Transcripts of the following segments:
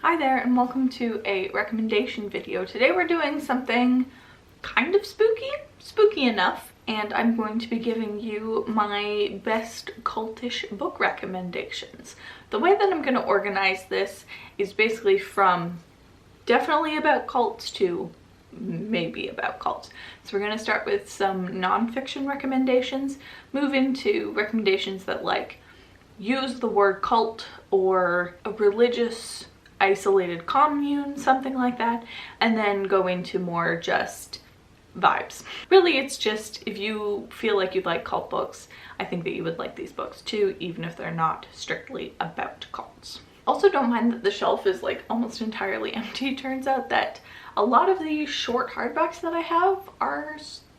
Hi there and welcome to a recommendation video. Today we're doing something kind of spooky enough, and I'm going to be giving you my best cultish book recommendations. The way that I'm going to organize this is basically from definitely about cults to maybe about cults. So we're going to start with some non-fiction recommendations, move into recommendations that like use the word cult or a religious isolated commune, something like that, and then go into more just vibes. Really, it's just if you feel like you'd like cult books, I think that you would like these books too, even if they're not strictly about cults. Also, don't mind that the shelf is like almost entirely empty. Turns out that a lot of these short hardbacks that I have are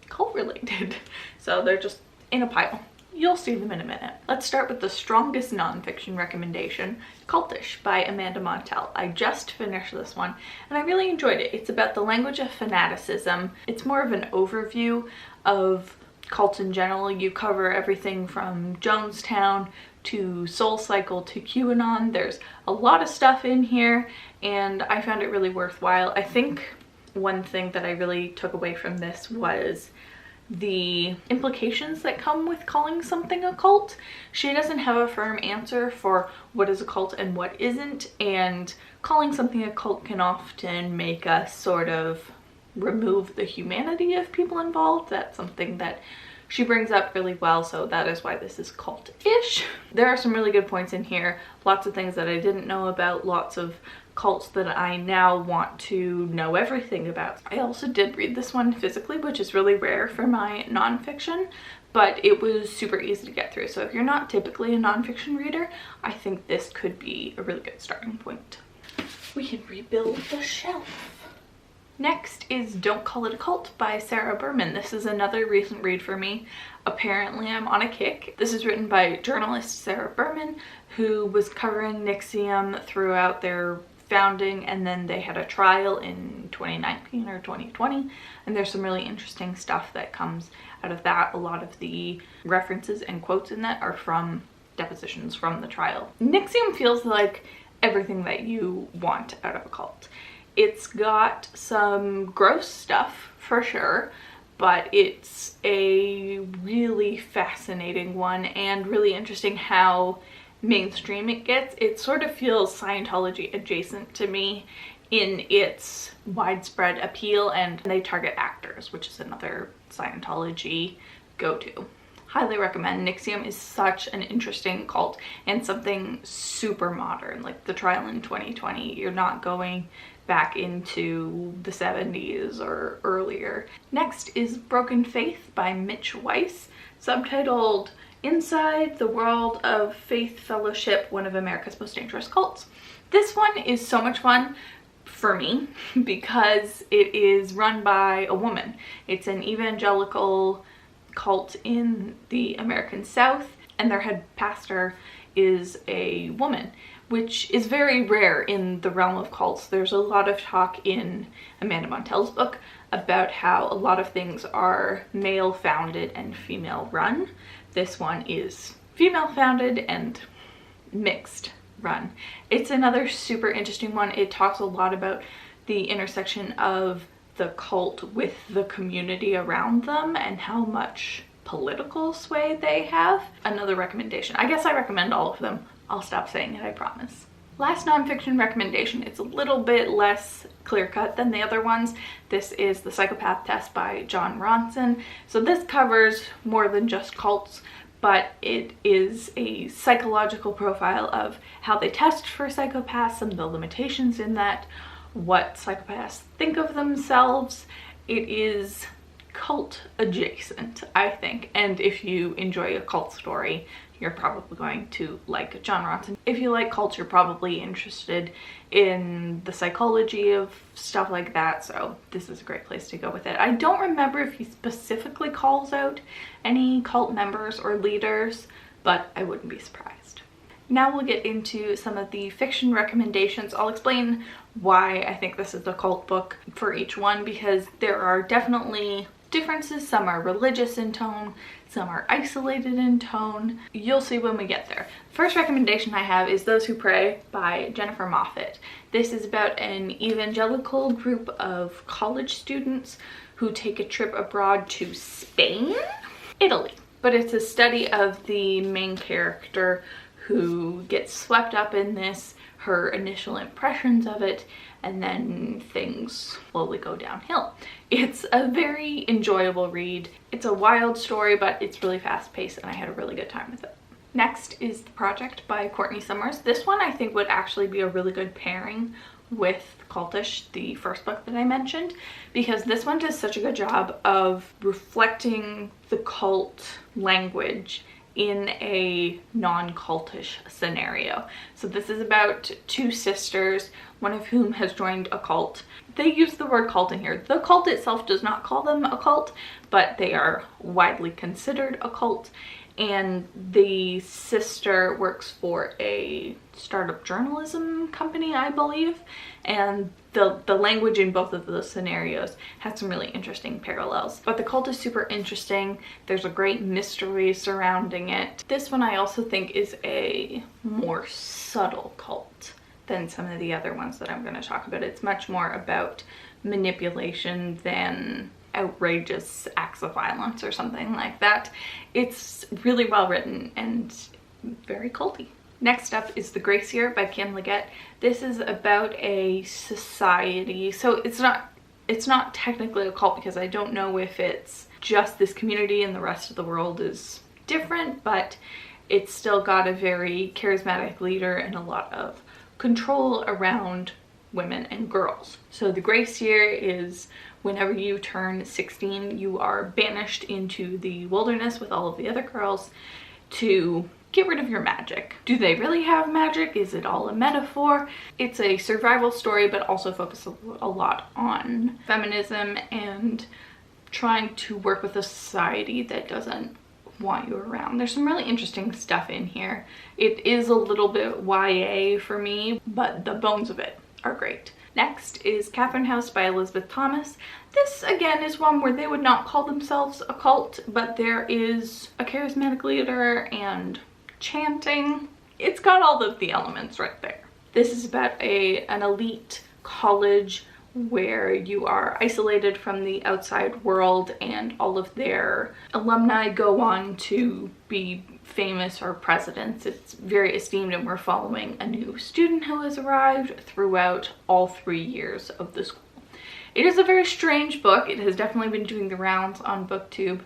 cult related, so they're just in a pile. You'll see them in a minute. Let's start with the strongest nonfiction recommendation, Cultish by Amanda Montell. I just finished this one and I really enjoyed it. It's about the language of fanaticism. It's more of an overview of cults in general. You cover everything from Jonestown to SoulCycle to QAnon. There's a lot of stuff in here and I found it really worthwhile. I think one thing that I really took away from this was the implications that come with calling something a cult. She doesn't have a firm answer for what is a cult and what isn't, and calling something a cult can often make us sort of remove the humanity of people involved. That's something that she brings up really well, so that is why this is cult-ish. There are some really good points in here, lots of things that I didn't know about, lots of cults that I now want to know everything about. I also did read this one physically, which is really rare for my nonfiction, but it was super easy to get through. So if you're not typically a nonfiction reader, I think this could be a really good starting point. We can rebuild the shelf. Next is Don't Call It a Cult by Sarah Berman. This is another recent read for me. Apparently I'm on a kick. This is written by journalist Sarah Berman, who was covering NXIVM throughout their founding, and then they had a trial in 2019 or 2020, and there's some really interesting stuff that comes out of that. A lot of the references and quotes in that are from depositions from the trial. NXIVM feels like everything that you want out of a cult. It's got some gross stuff for sure, but it's a really fascinating one and really interesting how mainstream it gets. It sort of feels Scientology adjacent to me in its widespread appeal, and they target actors, which is another Scientology go-to. Highly recommend. NXIVM is such an interesting cult and something super modern, like the trial in 2020. You're not going back into the 70s or earlier. Next is Broken Faith by Mitch Weiss, subtitled Inside the World of Faith Fellowship, one of America's most dangerous cults. This one is so much fun for me because it is run by a woman. It's an evangelical cult in the American South, and their head pastor is a woman, which is very rare in the realm of cults. There's a lot of talk in Amanda Montell's book about how a lot of things are male founded and female run. This one is female founded and mixed run. It's another super interesting one. It talks a lot about the intersection of the cult with the community around them and how much political sway they have. Another recommendation. I guess I recommend all of them. I'll stop saying it, I promise. Last nonfiction recommendation. It's a little bit less clear-cut than the other ones. This is The Psychopath Test by Ronson. So this covers more than just cults, but it is a psychological profile of how they test for psychopaths, some of the limitations in that, what psychopaths think of themselves. It is cult adjacent, I think, and if you enjoy a cult story, you're probably going to like Ronson. If you like cults, you're probably interested in the psychology of stuff like that, so this is a great place to go with it. I don't remember if he specifically calls out any cult members or leaders, but I wouldn't be surprised. Now we'll get into some of the fiction recommendations. I'll explain why I think this is a cult book for each one, because there are definitely differences. Some are religious in tone, some are isolated in tone. You'll see when we get there. First recommendation I have is Those Who Pray by Jennifer Moffett. This is about an evangelical group of college students who take a trip abroad to Spain? Italy. But it's a study of the main character who gets swept up in this, her initial impressions of it, and then things slowly go downhill. It's a very enjoyable read. It's a wild story, but it's really fast paced and I had a really good time with it. Next is The Project by Courtney Summers. This one I think would actually be a really good pairing with Cultish, the first book that I mentioned, because this one does such a good job of reflecting the cult language in a non-cultish scenario. So this is about two sisters, one of whom has joined a cult. They use the word cult in here. The cult itself does not call them a cult, but they are widely considered a cult. And the sister works for a startup journalism company, I believe. And the language in both of those scenarios has some really interesting parallels. But the cult is super interesting. There's a great mystery surrounding it. This one I also think is a more subtle cult than some of the other ones that I'm going to talk about. It's much more about manipulation than outrageous acts of violence or something like that. It's really well written and very culty. Next up is The Gracier by Kim Liggett. This is about a society. So it's not technically a cult because I don't know if it's just this community and the rest of the world is different, but it's still got a very charismatic leader and a lot of control around women and girls. So the Gracier is whenever you turn 16, you are banished into the wilderness with all of the other girls to get rid of your magic. Do they really have magic? Is it all a metaphor? It's a survival story, but also focuses a lot on feminism and trying to work with a society that doesn't want you around. There's some really interesting stuff in here. It is a little bit YA for me, but the bones of it are great. Next is Catherine House by Elizabeth Thomas. This again is one where they would not call themselves a cult, but there is a charismatic leader and chanting. It's got all of the elements right there. This is about an elite college where you are isolated from the outside world and all of their alumni go on to be famous or presidents. It's very esteemed and we're following a new student who has arrived throughout all 3 years of the school. It is a very strange book. It has definitely been doing the rounds on booktube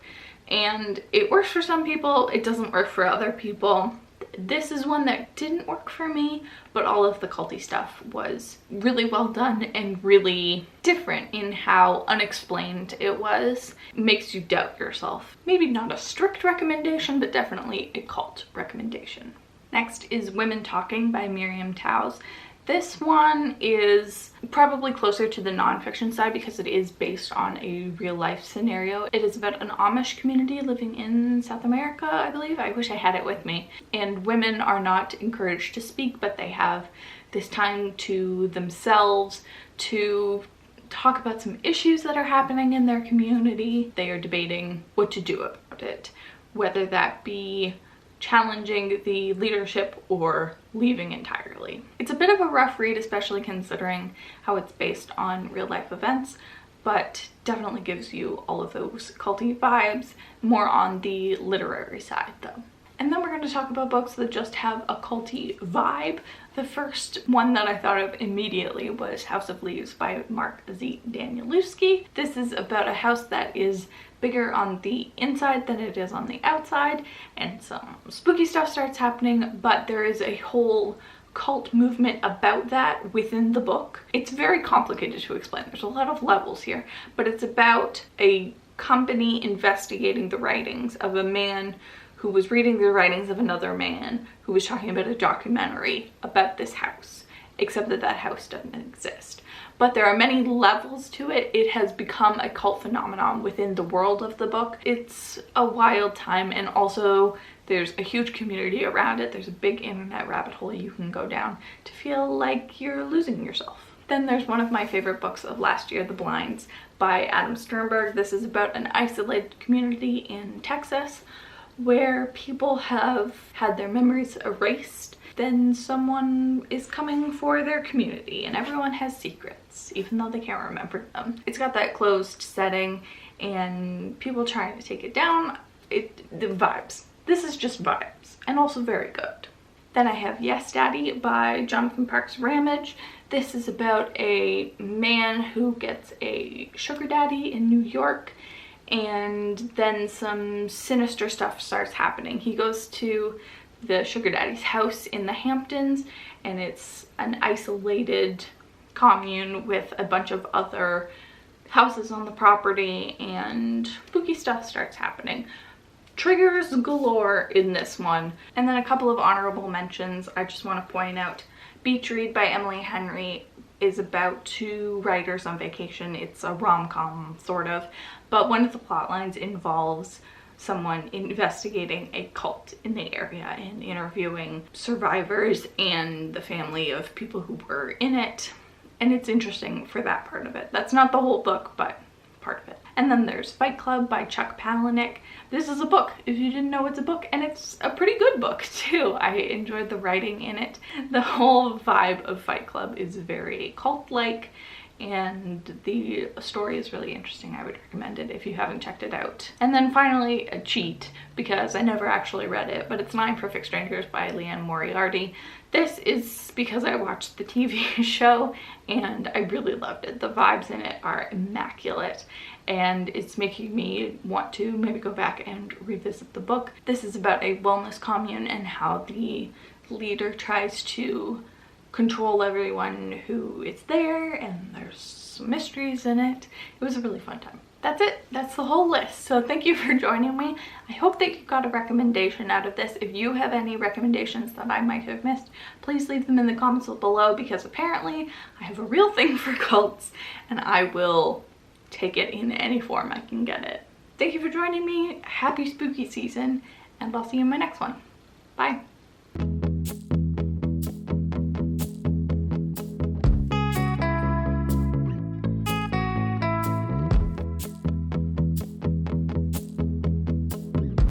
and it works for some people, it doesn't work for other people. This is one that didn't work for me, but all of the culty stuff was really well done and really different in how unexplained it was. It makes you doubt yourself. Maybe not a strict recommendation, but definitely a cult recommendation. Next is Women Talking by Miriam Toews. This one is probably closer to the nonfiction side because it is based on a real life scenario. It is about an Amish community living in South America, I believe. I wish I had it with me. And women are not encouraged to speak, but they have this time to themselves to talk about some issues that are happening in their community. They are debating what to do about it, whether that be challenging the leadership or leaving entirely. It's a bit of a rough read, especially considering how it's based on real life events, but definitely gives you all of those culty vibes, more on the literary side though. And then we're going to talk about books that just have a culty vibe. The first one that I thought of immediately was House of Leaves by Mark Z. Danielewski. This is about a house that is bigger on the inside than it is on the outside, and some spooky stuff starts happening, but there is a whole cult movement about that within the book. It's very complicated to explain. There's a lot of levels here, but it's about a company investigating the writings of a man who was reading the writings of another man who was talking about a documentary about this house, except that that house doesn't exist. But there are many levels to it. It has become a cult phenomenon within the world of the book. It's a wild time, and also there's a huge community around it. There's a big internet rabbit hole you can go down to feel like you're losing yourself. Then there's one of my favorite books of last year, The Blinds by Adam Sternbergh. This is about an isolated community in Texas where people have had their memories erased. Then someone is coming for their community and everyone has secrets, even though they can't remember them. It's got that closed setting and people trying to take it down. The vibes. This is just vibes, and also very good. Then I have Yes Daddy by Jonathan Parks-Ramage. This is about a man who gets a sugar daddy in New York, and then some sinister stuff starts happening. He goes to the sugar daddy's house in the Hamptons, and it's an isolated commune with a bunch of other houses on the property, and spooky stuff starts happening. Triggers galore in this one. And then a couple of honorable mentions I just want to point out. Beach Read by Emily Henry is about two writers on vacation. It's a rom-com sort of, but one of the plot lines involves someone investigating a cult in the area and interviewing survivors and the family of people who were in it. And it's interesting for that part of it. That's not the whole book, but part of it. And then there's Fight Club by Chuck Palahniuk. This is a book, if you didn't know it's a book, and it's a pretty good book too. I enjoyed the writing in it. The whole vibe of Fight Club is very cult-like, and the story is really interesting. I would recommend it if you haven't checked it out. And then finally, a cheat, because I never actually read it, but it's Nine Perfect Strangers by Lianne Moriarty. This is because I watched the TV show and I really loved it. The vibes in it are immaculate, and it's making me want to maybe go back and revisit the book. This is about a wellness commune and how the leader tries to control everyone who is there, and there's some mysteries in it. It was a really fun time. That's it. That's the whole list. So thank you for joining me. I hope that you got a recommendation out of this. If you have any recommendations that I might have missed, please leave them in the comments below, because apparently I have a real thing for cults and I will take it in any form I can get it. Thank you for joining me. Happy spooky season, and I'll see you in my next one. Bye.